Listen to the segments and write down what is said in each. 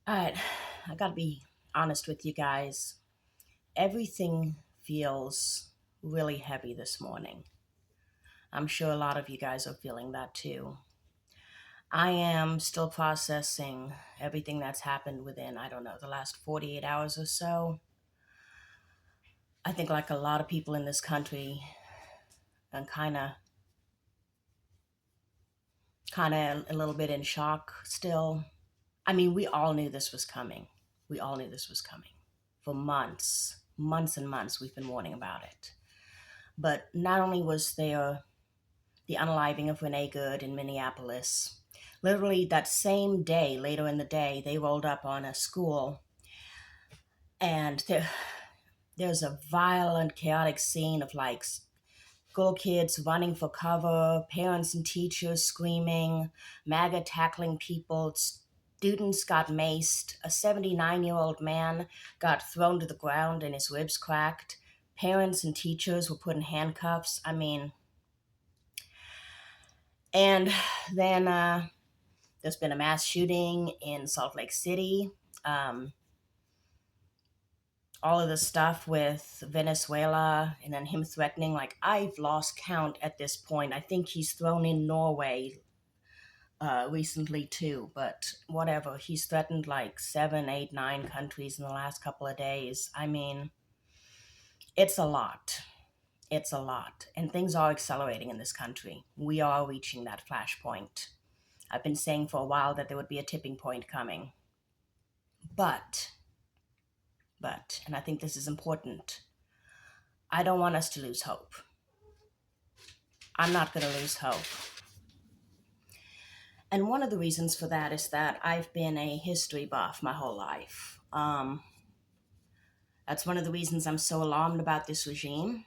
All right, I gotta be honest with you guys. Everything feels really heavy this morning. I'm sure a lot of you guys are feeling that too. I am still processing everything that's happened within, I don't know, the last 48 hours or so. I think, like a lot of people in this country, I'm kind of a little bit in shock still. I mean, we all knew this was coming. We all knew this was coming. For months, months and months, we've been warning about it. But not only was there the unaliving of Renee Good in Minneapolis, literally that same day, later in the day, they rolled up on a school, and there's a violent, chaotic scene of like school kids running for cover, parents and teachers screaming, MAGA tackling people. Students got maced. A 79-year-old man got thrown to the ground and his ribs cracked. Parents and teachers were put in handcuffs. I mean, and then there's been a mass shooting in Salt Lake City. Um, all of the stuff with Venezuela and then him threatening, like, I've lost count at this point. I think he's thrown in Norway recently too, but whatever. He's threatened like 7, 8, 9 countries in the last couple of days. I mean, it's a lot. It's a lot. And things are accelerating in this country. We are reaching that flashpoint. I've been saying for a while that there would be a tipping point coming. But, and I think this is important, I don't want us to lose hope. I'm not going to lose hope. And one of the reasons for that is that I've been a history buff my whole life. That's one of the reasons I'm so alarmed about this regime,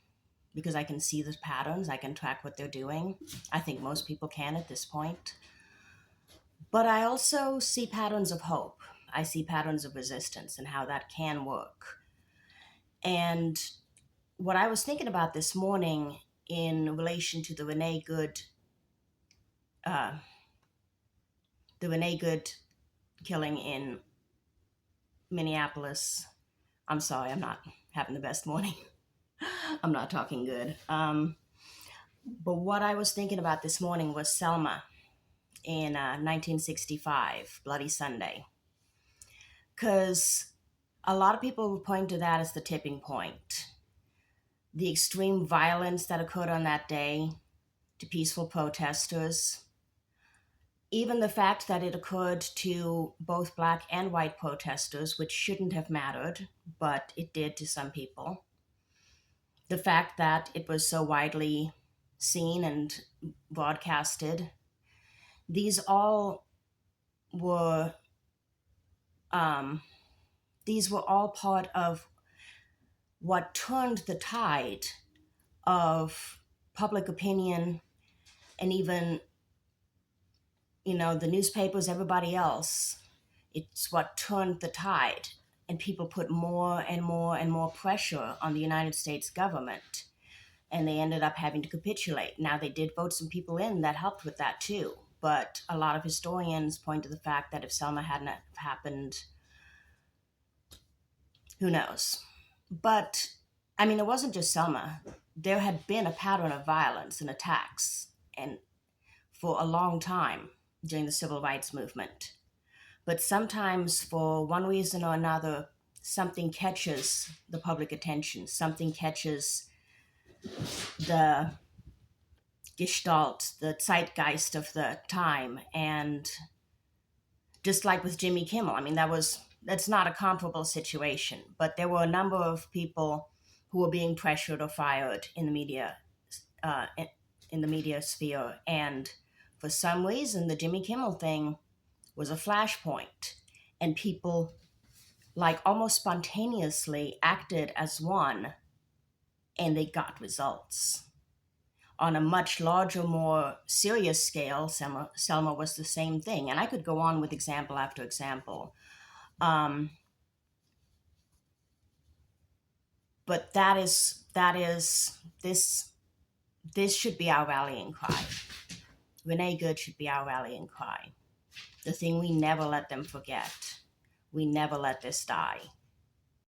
because I can see the patterns, I can track what they're doing. I think most people can at this point. But I also see patterns of hope. I see patterns of resistance and how that can work. And what I was thinking about this morning in relation to uh, the Renee Good killing in Minneapolis. I'm sorry, I'm not having the best morning. I'm not talking good. But what I was thinking about this morning was Selma in 1965, Bloody Sunday. Because a lot of people would point to that as the tipping point. The extreme violence that occurred on that day to peaceful protesters, even the fact that it occurred to both black and white protesters, which shouldn't have mattered, but it did to some people. The fact that it was so widely seen and broadcasted, these all were these were all part of what turned the tide of public opinion, and even, the newspapers, everybody else. It's what turned the tide, and people put more and more and more pressure on the United States government, and they ended up having to capitulate. Now, they did vote some people in that helped with that too, but a lot of historians point to the fact that if Selma hadn't happened, who knows? But, I mean, it wasn't just Selma. There had been a pattern of violence and attacks, and for a long time during the civil rights movement. But sometimes, for one reason or another, something catches the public attention, something catches the gestalt, the zeitgeist of the time. And just like with Jimmy Kimmel, I mean, that's not a comparable situation, but there were a number of people who were being pressured or fired in the media, uh, in the media sphere. And for some reason, the Jimmy Kimmel thing was a flashpoint, and people like almost spontaneously acted as one, and they got results. On a much larger, more serious scale, Selma was the same thing. And I could go on with example after example. Um, but this should be our rallying cry. Renee Good should be our rallying cry. The thing we never let them forget. We never let this die.